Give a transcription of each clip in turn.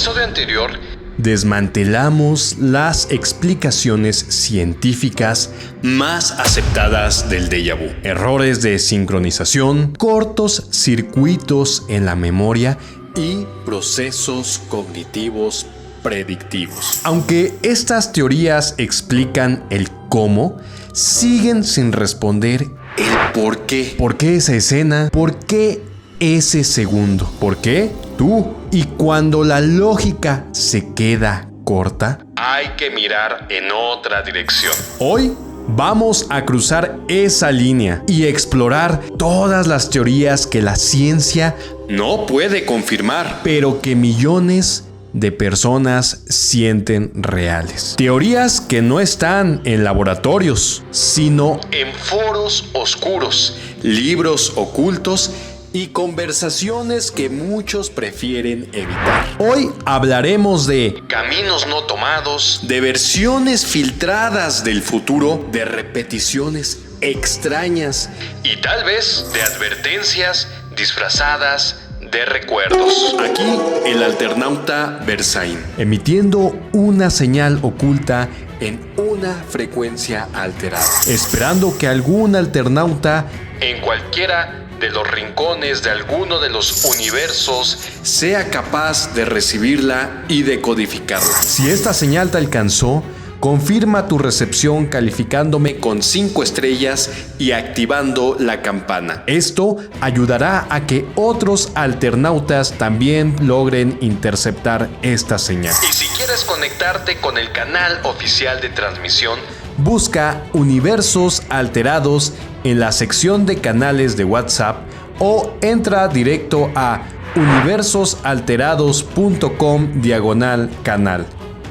episodio anterior, desmantelamos las explicaciones científicas más aceptadas del déjà vu. Errores de sincronización, cortos circuitos en la memoria y procesos cognitivos predictivos. Aunque estas teorías explican el cómo, siguen sin responder el por qué. ¿Por qué esa escena? ¿Por qué ese segundo? ¿Por qué tú? Y cuando la lógica se queda corta, hay que mirar en otra dirección. Hoy vamos a cruzar esa línea y explorar todas las teorías que la ciencia no puede confirmar, pero que millones de personas sienten reales. Teorías que no están en laboratorios, sino en foros oscuros, libros ocultos y conversaciones que muchos prefieren evitar. Hoy hablaremos de caminos no tomados, de versiones filtradas del futuro, de repeticiones extrañas y tal vez de advertencias disfrazadas de recuerdos. Aquí el alternauta Berzain, emitiendo una señal oculta en una frecuencia alterada, esperando que algún alternauta en cualquiera de los rincones de alguno de los universos sea capaz de recibirla y decodificarla. Si esta señal te alcanzó, confirma tu recepción calificándome con 5 estrellas y activando la campana. Esto ayudará a que otros alternautas también logren interceptar esta señal. Y si quieres conectarte con el canal oficial de transmisión, busca Universos Alterados en la sección de canales de WhatsApp o entra directo a universosalterados.com/canal.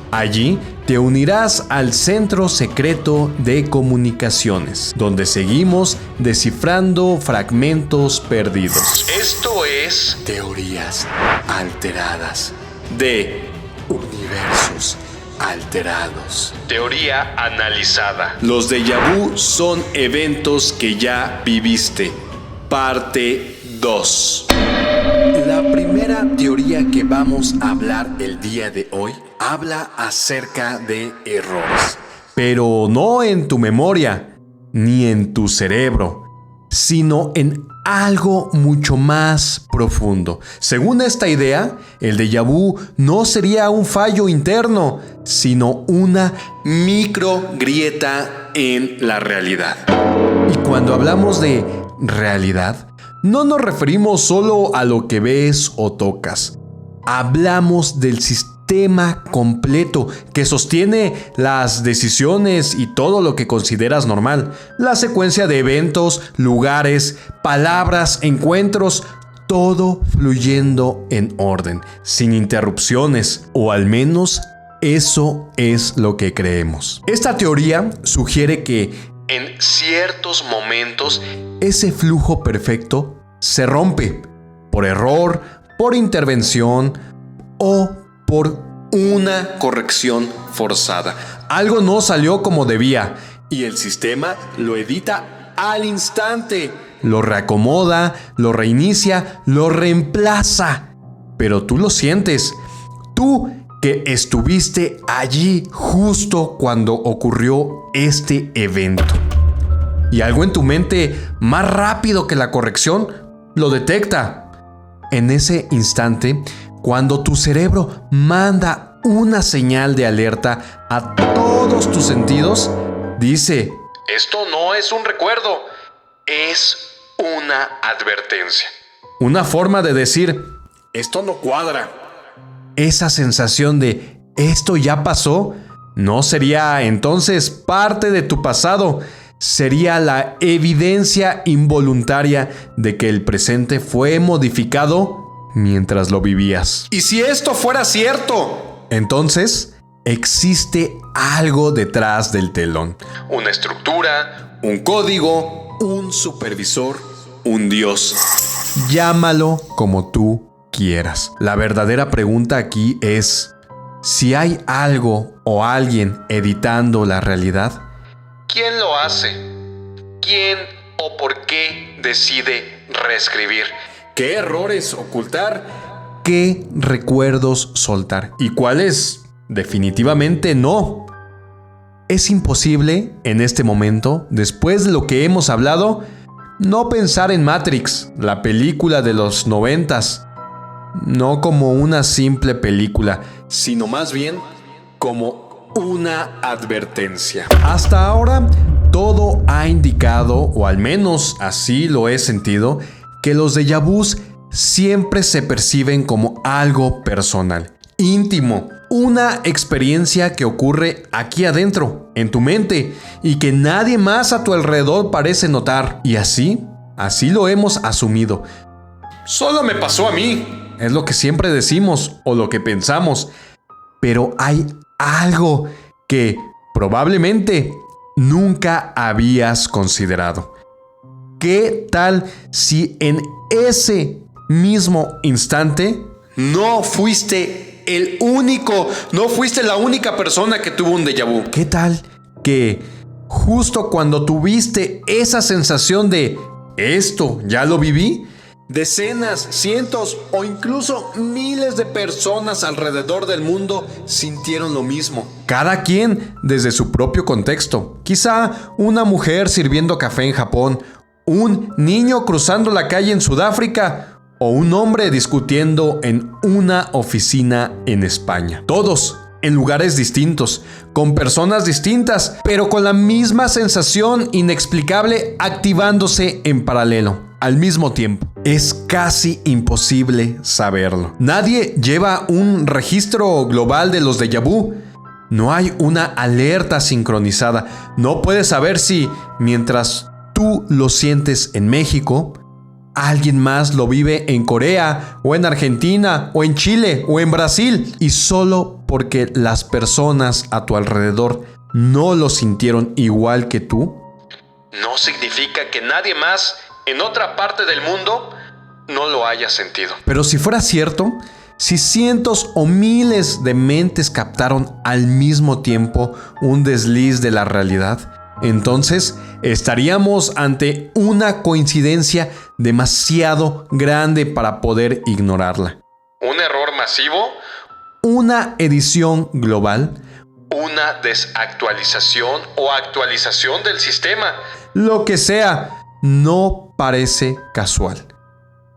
Allí te unirás al Centro Secreto de Comunicaciones, donde seguimos descifrando fragmentos perdidos. Esto es Teorías alteradas de universos alterados. Teoría analizada. Los déjà vu son eventos que ya viviste. Parte 2. La primera teoría que vamos a hablar el día de hoy habla acerca de errores. Pero no en tu memoria, ni en tu cerebro, sino en algo mucho más profundo. Según esta idea, el déjà vu no sería un fallo interno, sino una microgrieta en la realidad. Y cuando hablamos de realidad, no nos referimos solo a lo que ves o tocas. Hablamos del sistema completo que sostiene las decisiones y todo lo que consideras normal. La secuencia de eventos, lugares, palabras, encuentros, todo fluyendo en orden, sin interrupciones, o al menos eso es lo que creemos. Esta teoría sugiere que en ciertos momentos ese flujo perfecto se rompe por error, por intervención o por una corrección forzada. Algo no salió como debía y el sistema lo edita al instante, lo reacomoda, lo reinicia, lo reemplaza. Pero tú lo sientes, tú que estuviste allí justo cuando ocurrió este evento. Y algo en tu mente, más rápido que la corrección, lo detecta. En ese instante, cuando tu cerebro manda una señal de alerta a todos tus sentidos, dice: esto no es un recuerdo, es una advertencia. Una forma de decir: esto no cuadra. Esa sensación de esto ya pasó no sería entonces parte de tu pasado, sería la evidencia involuntaria de que el presente fue modificado mientras lo vivías. Y si esto fuera cierto, entonces existe algo detrás del telón. Una estructura, un código, un supervisor, un Dios. Llámalo como tú quieras. La verdadera pregunta aquí es: si hay algo o alguien editando la realidad, ¿quién lo hace? ¿Quién o por qué decide reescribir? ¿Qué errores ocultar? qué recuerdos soltar y cuáles definitivamente no. Es imposible en este momento, después de lo que hemos hablado, no pensar en Matrix, la película de los 90s, no como una simple película, sino más bien como una advertencia. Hasta ahora, todo ha indicado, o al menos así lo he sentido, que los déjà vus siempre se perciben como algo personal, íntimo, una experiencia que ocurre aquí adentro, en tu mente, y que nadie más a tu alrededor parece notar. Y así lo hemos asumido. Solo me pasó a mí. Es lo que siempre decimos o lo que pensamos. Pero hay algo que probablemente nunca habías considerado. ¿Qué tal si en ese mismo instante no fuiste el único, no fuiste la única persona que tuvo un déjà vu? ¿Qué tal que justo cuando tuviste esa sensación de esto ya lo viví, decenas, cientos o incluso miles de personas alrededor del mundo sintieron lo mismo? Cada quien desde su propio contexto. Quizá una mujer sirviendo café en Japón, un niño cruzando la calle en Sudáfrica o un hombre discutiendo en una oficina en España. Todos en lugares distintos, con personas distintas, pero con la misma sensación inexplicable activándose en paralelo, al mismo tiempo. Es casi imposible saberlo. Nadie lleva un registro global de los déjà vu. No hay una alerta sincronizada. No puedes saber si, mientras tú lo sientes en México, alguien más lo vive en Corea, o en Argentina, o en Chile, o en Brasil. Y solo porque las personas a tu alrededor no lo sintieron igual que tú, no significa que nadie más en otra parte del mundo no lo haya sentido. Pero si fuera cierto, si cientos o miles de mentes captaron al mismo tiempo un desliz de la realidad, entonces estaríamos ante una coincidencia demasiado grande para poder ignorarla. ¿Un error masivo? ¿Una edición global? ¿Una desactualización o actualización del sistema? Lo que sea, no parece casual.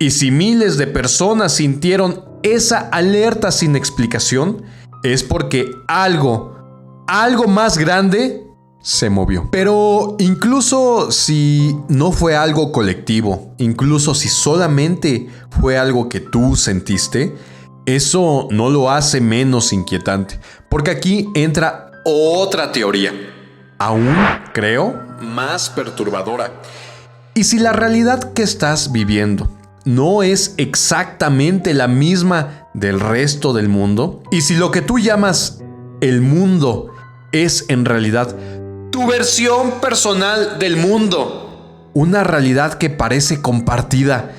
Y si miles de personas sintieron esa alerta sin explicación, es porque algo más grande se movió. Pero incluso si no fue algo colectivo, incluso si solamente fue algo que tú sentiste, eso no lo hace menos inquietante. Porque aquí entra otra teoría, aún creo más perturbadora. Y si la realidad que estás viviendo no es exactamente la misma del resto del mundo, y si lo que tú llamas el mundo es en realidad tu versión personal del mundo, una realidad que parece compartida,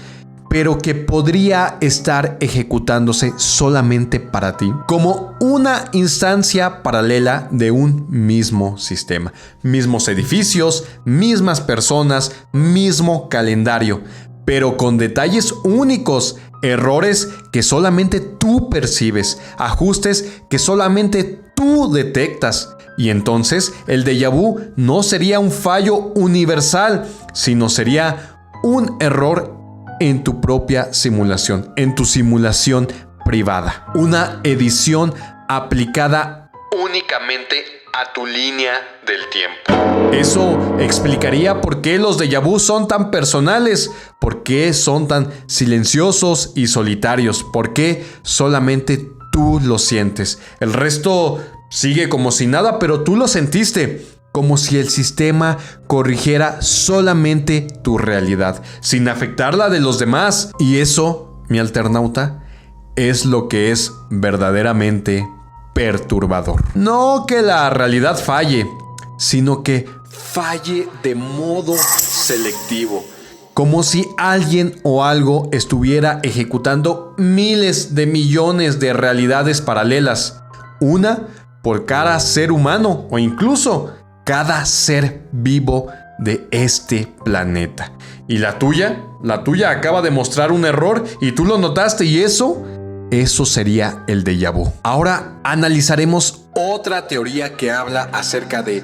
pero que podría estar ejecutándose solamente para ti, como una instancia paralela de un mismo sistema, mismos edificios, mismas personas, mismo calendario, pero con detalles únicos, errores que solamente tú percibes, ajustes que solamente tú detectas. Y entonces el déjà vu no sería un fallo universal, sino sería un error en tu propia simulación, en tu simulación privada. Una edición aplicada únicamente a tu línea del tiempo. Eso explicaría por qué los déjà vu son tan personales, por qué son tan silenciosos y solitarios, por qué solamente tú lo sientes. El resto sigue como si nada, pero tú lo sentiste, como si el sistema corrigiera solamente tu realidad, sin afectar la de los demás. Y eso, mi alternauta, es lo que es verdaderamente perturbador. No que la realidad falle, sino que falle de modo selectivo. Como si alguien o algo estuviera ejecutando miles de millones de realidades paralelas, una por cada ser humano o incluso cada ser vivo de este planeta. Y la tuya acaba de mostrar un error y tú lo notaste, y eso Eso sería el déjà vu. Ahora analizaremos otra teoría que habla acerca de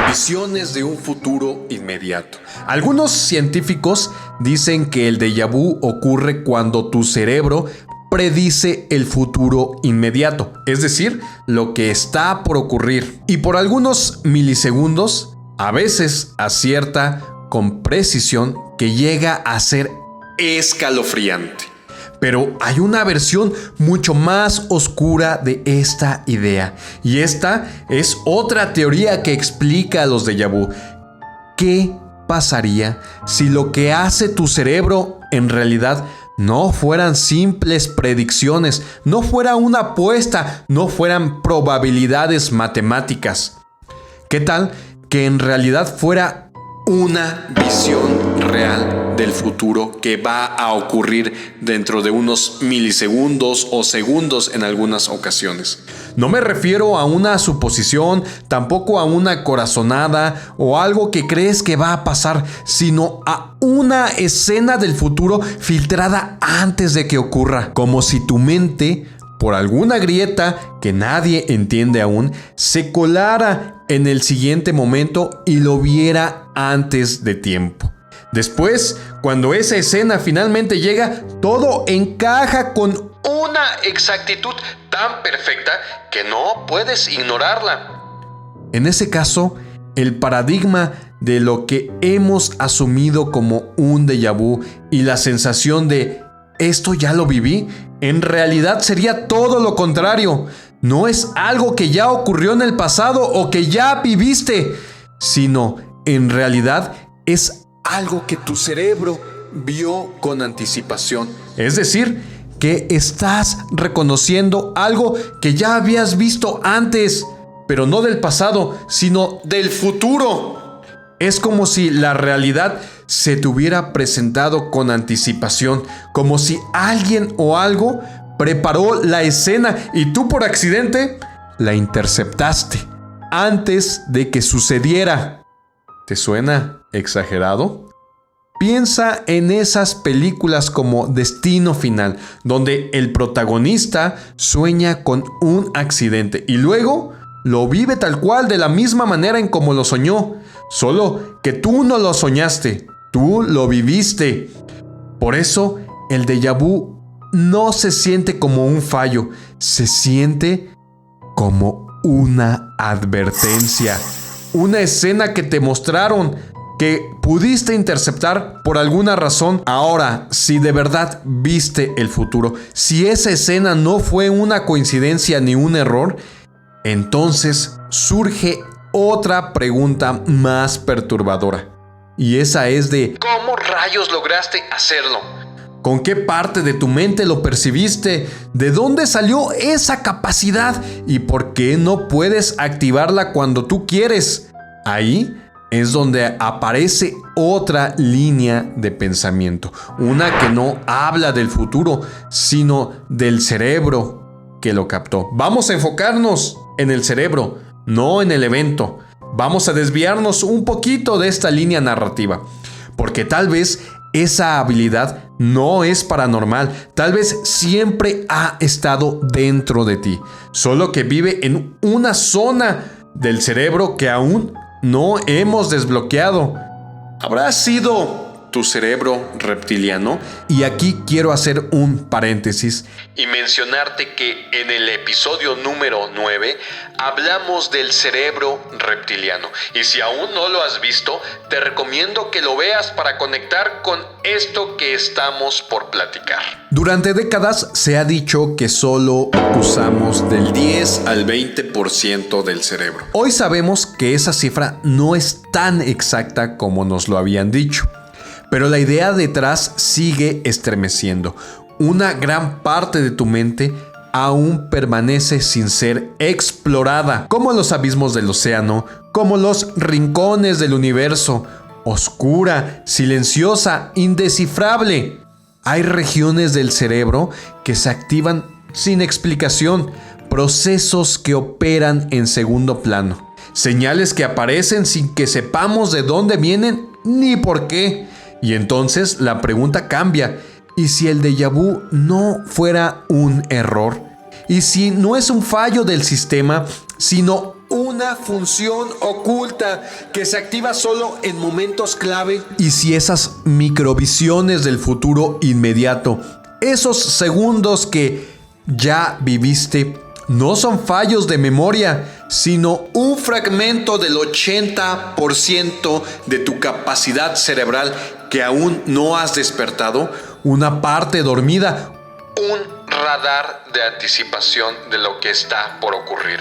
visiones de un futuro inmediato. Algunos científicos dicen que el déjà vu ocurre cuando tu cerebro predice el futuro inmediato, es decir, lo que está por ocurrir, y por algunos milisegundos, a veces acierta con precisión que llega a ser escalofriante. Pero hay una versión mucho más oscura de esta idea, y esta es otra teoría que explica los déjà vu. ¿Qué pasaría si lo que hace tu cerebro en realidad no fueran simples predicciones, no fuera una apuesta, no fueran probabilidades matemáticas? ¿Qué tal que en realidad fuera una visión real del futuro que va a ocurrir dentro de unos milisegundos o segundos en algunas ocasiones? No me refiero a una suposición, tampoco a una corazonada o algo que crees que va a pasar, sino a una escena del futuro filtrada antes de que ocurra, como si tu mente, por alguna grieta que nadie entiende aún, se colara en el siguiente momento y lo viera antes de tiempo. Después, cuando esa escena finalmente llega, todo encaja con una exactitud tan perfecta que no puedes ignorarla. En ese caso, el paradigma de lo que hemos asumido como un déjà vu y la sensación de «esto ya lo viví», en realidad sería todo lo contrario. No es algo que ya ocurrió en el pasado o que ya viviste, sino en realidad es algo que tu cerebro vio con anticipación. Es decir, que estás reconociendo algo que ya habías visto antes, pero no del pasado, sino del futuro. Es como si la realidad se te hubiera presentado con anticipación, como si alguien o algo preparó la escena y tú por accidente la interceptaste antes de que sucediera. ¿Te suena exagerado? Piensa en esas películas como Destino Final, donde el protagonista sueña con un accidente y luego lo vive tal cual de la misma manera en como lo soñó, solo que tú no lo soñaste, tú lo viviste. Por eso el déjà vu no se siente como un fallo, se siente como una advertencia, una escena que te mostraron, que pudiste interceptar por alguna razón. Ahora, si de verdad viste el futuro, si esa escena no fue una coincidencia ni un error, entonces surge otra pregunta más perturbadora. Y esa es de ¿cómo rayos lograste hacerlo? ¿Con qué parte de tu mente lo percibiste? ¿De dónde salió esa capacidad? ¿Y por qué no puedes activarla cuando tú quieres? Ahí es donde aparece otra línea de pensamiento. Una que no habla del futuro, sino del cerebro que lo captó. Vamos a enfocarnos en el cerebro, no en el evento. Vamos a desviarnos un poquito de esta línea narrativa, porque tal vez esa habilidad no es paranormal, tal vez siempre ha estado dentro de ti, solo que vive en una zona del cerebro que aún no hemos desbloqueado. ¿Habrá sido tu cerebro reptiliano? Y aquí quiero hacer un paréntesis y mencionarte que en el episodio número 9 hablamos del cerebro reptiliano. Y si aún no lo has visto, te recomiendo que lo veas para conectar con esto que estamos por platicar. Durante décadas se ha dicho que solo usamos del 10 al 20% del cerebro. Hoy sabemos que esa cifra no es tan exacta como nos lo habían dicho. Pero la idea detrás sigue estremeciendo. Una gran parte de tu mente aún permanece sin ser explorada, como los abismos del océano, como los rincones del universo, oscura, silenciosa, indescifrable. Hay regiones del cerebro que se activan sin explicación, procesos que operan en segundo plano, señales que aparecen sin que sepamos de dónde vienen ni por qué. Y entonces la pregunta cambia. ¿Y si el déjà vu no fuera un error? ¿Y si no es un fallo del sistema, sino una función oculta que se activa solo en momentos clave? ¿Y si esas microvisiones del futuro inmediato, esos segundos que ya viviste, no son fallos de memoria, sino un fragmento del 80% de tu capacidad cerebral que aún no has despertado? Una parte dormida. Un radar de anticipación de lo que está por ocurrir.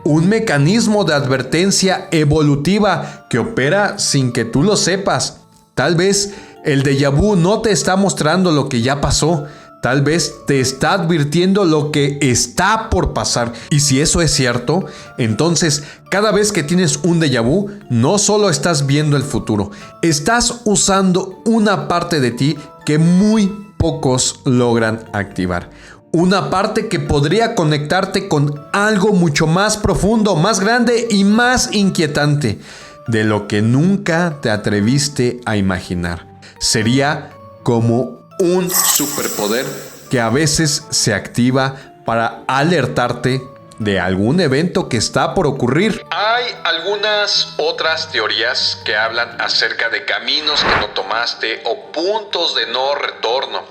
Un mecanismo de advertencia evolutiva que opera sin que tú lo sepas. Tal vez el déjà vu no te está mostrando lo que ya pasó. Tal vez te está advirtiendo lo que está por pasar. Y si eso es cierto, entonces cada vez que tienes un déjà vu, no solo estás viendo el futuro, estás usando una parte de ti que muy pocos logran activar. Una parte que podría conectarte con algo mucho más profundo, más grande y más inquietante, de lo que nunca te atreviste a imaginar. Sería como un superpoder que a veces se activa para alertarte de algún evento que está por ocurrir. Hay algunas otras teorías que hablan acerca de caminos que no tomaste o puntos de no retorno.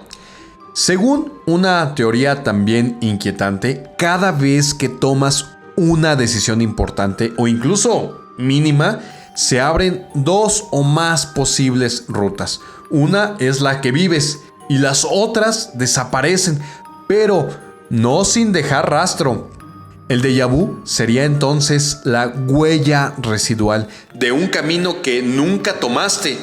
Según una teoría también inquietante, cada vez que tomas una decisión importante o incluso mínima, se abren dos o más posibles rutas. Una es la que vives y las otras desaparecen, pero no sin dejar rastro. El déjà vu sería entonces la huella residual de un camino que nunca tomaste,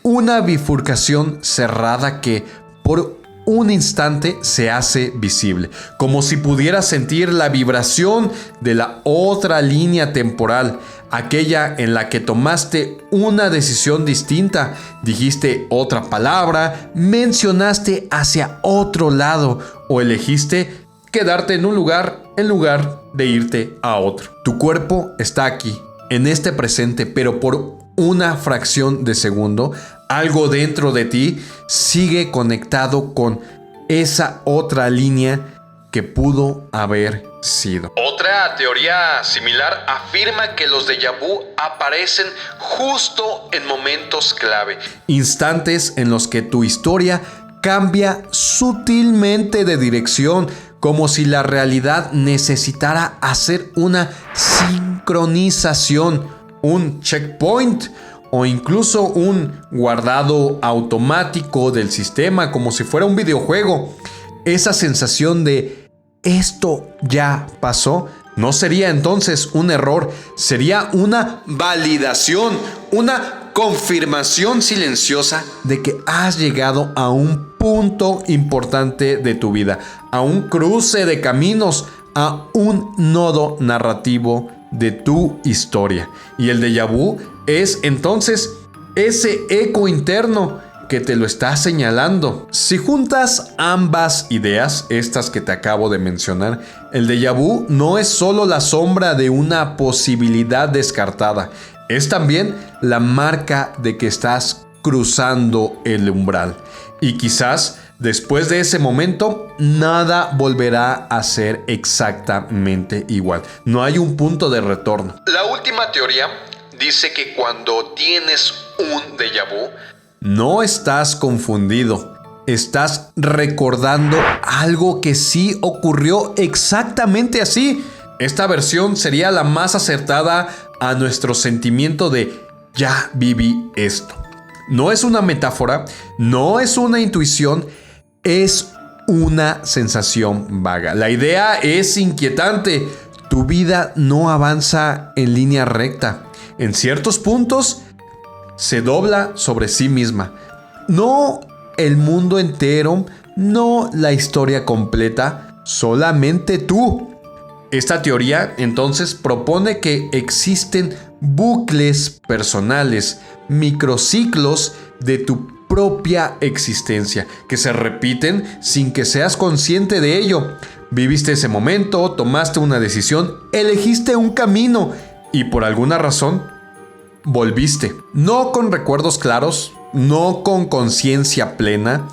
una bifurcación cerrada que por un instante se hace visible, como si pudieras sentir la vibración de la otra línea temporal, aquella en la que tomaste una decisión distinta, dijiste otra palabra, mencionaste hacia otro lado o elegiste quedarte en un lugar en lugar de irte a otro. Tu cuerpo está aquí, en este presente, pero por una fracción de segundo, algo dentro de ti sigue conectado con esa otra línea que pudo haber sido. Otra teoría similar afirma que los déjà vu aparecen justo en momentos clave. Instantes en los que tu historia cambia sutilmente de dirección, como si la realidad necesitara hacer una sincronización, un checkpoint o incluso un guardado automático del sistema, como si fuera un videojuego. Esa sensación de esto ya pasó no sería entonces un error, sería una validación, una confirmación silenciosa de que has llegado a un punto importante de tu vida, a un cruce de caminos, a un nodo narrativo de tu historia. Y el déjà vu es entonces ese eco interno que te lo está señalando. Si juntas ambas ideas, estas que te acabo de mencionar, el déjà vu no es solo la sombra de una posibilidad descartada, es también la marca de que estás cruzando el umbral. Y quizás después de ese momento, nada volverá a ser exactamente igual. No hay un punto de retorno. La última teoría dice que cuando tienes un déjà vu, no estás confundido. Estás recordando algo que sí ocurrió exactamente así. Esta versión sería la más acertada a nuestro sentimiento de ya viví esto. No es una metáfora, no es una intuición, es una sensación vaga. La idea es inquietante. Tu vida no avanza en línea recta. En ciertos puntos se dobla sobre sí misma. No el mundo entero, no la historia completa, solamente tú. Esta teoría entonces propone que existen bucles personales, microciclos de tu propia existencia, que se repiten sin que seas consciente de ello. Viviste ese momento, tomaste una decisión, elegiste un camino y por alguna razón volviste. No con recuerdos claros, no con conciencia plena,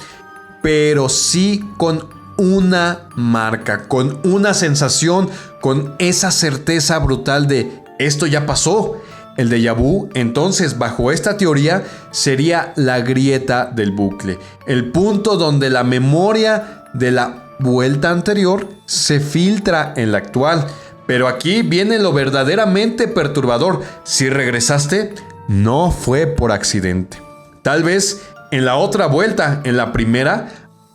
pero sí con una marca, con una sensación, con esa certeza brutal de esto ya pasó. El déjà vu, entonces, bajo esta teoría, sería la grieta del bucle, el punto donde la memoria de la vuelta anterior se filtra en la actual. Pero aquí viene lo verdaderamente perturbador. Si regresaste, no fue por accidente. Tal vez en la otra vuelta, en la primera,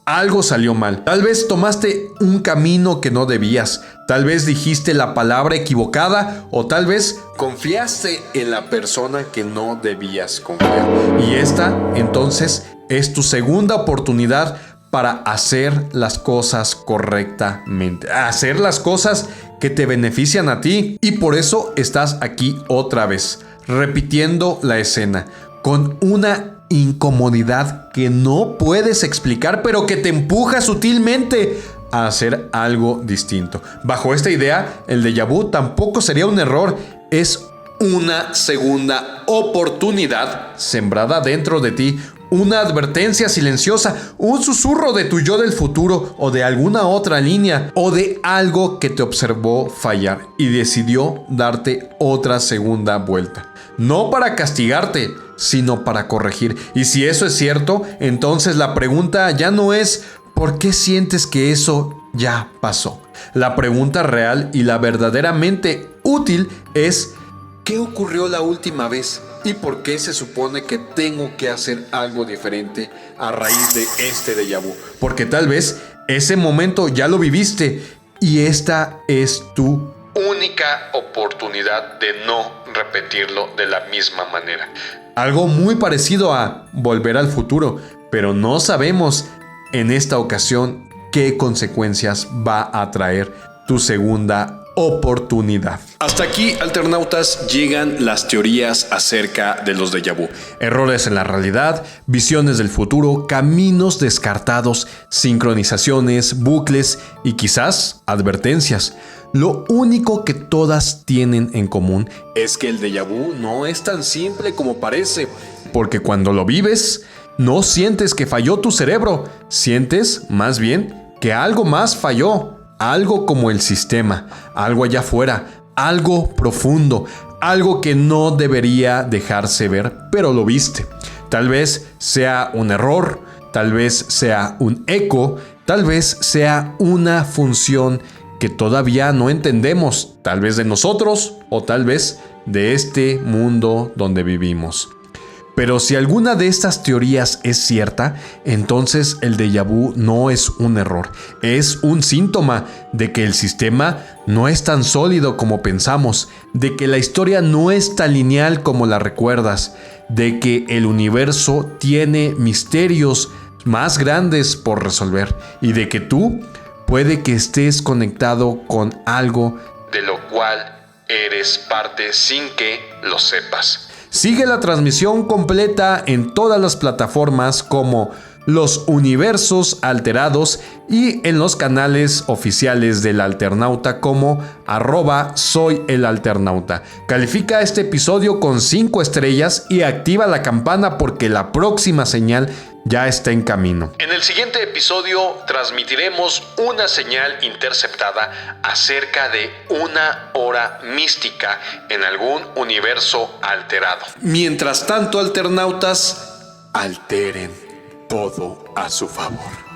algo salió mal. Tal vez tomaste un camino que no debías. Tal vez dijiste la palabra equivocada o tal vez confiaste en la persona que no debías confiar. Y esta, entonces, es tu segunda oportunidad para hacer las cosas correctamente. Hacer las cosas que te benefician a ti. Y por eso estás aquí otra vez, repitiendo la escena, con una incomodidad que no puedes explicar, pero que te empuja sutilmente a hacer algo distinto. Bajo esta idea, el déjà vu tampoco sería un error, es una segunda oportunidad sembrada dentro de ti, una advertencia silenciosa, un susurro de tu yo del futuro o de alguna otra línea o de algo que te observó fallar y decidió darte otra segunda vuelta. No para castigarte, sino para corregir. Y si eso es cierto, entonces la pregunta ya no es ¿por qué sientes que eso ya pasó? La pregunta real y la verdaderamente útil es ¿qué ocurrió la última vez? ¿Y por qué se supone que tengo que hacer algo diferente a raíz de este déjà vu? Porque tal vez ese momento ya lo viviste y esta es tu única oportunidad de no repetirlo de la misma manera. Algo muy parecido a Volver al Futuro, pero no sabemos en esta ocasión qué consecuencias va a traer tu segunda oportunidad. Hasta aquí, alternautas, llegan las teorías acerca de los déjà vu. Errores en la realidad, visiones del futuro, caminos descartados, sincronizaciones, bucles y quizás advertencias. Lo único que todas tienen en común es que el déjà vu no es tan simple como parece, porque cuando lo vives, no sientes que falló tu cerebro, sientes más bien que algo más falló. Algo como el sistema, algo allá afuera, algo profundo, algo que no debería dejarse ver, pero lo viste. Tal vez sea un error, tal vez sea un eco, tal vez sea una función que todavía no entendemos, tal vez de nosotros o tal vez de este mundo donde vivimos. Pero si alguna de estas teorías es cierta, entonces el déjà vu no es un error, es un síntoma de que el sistema no es tan sólido como pensamos, de que la historia no es tan lineal como la recuerdas, de que el universo tiene misterios más grandes por resolver y de que tú puede que estés conectado con algo de lo cual eres parte sin que lo sepas. Sigue la transmisión completa en todas las plataformas como Los Universos Alterados y en los canales oficiales del Alternauta como @soyelalternauta. Califica este episodio con 5 estrellas y activa la campana porque la próxima señal ya está en camino. En el siguiente episodio transmitiremos una señal interceptada acerca de una hora mística en algún universo alterado. Mientras tanto, alternautas, alteren todo a su favor.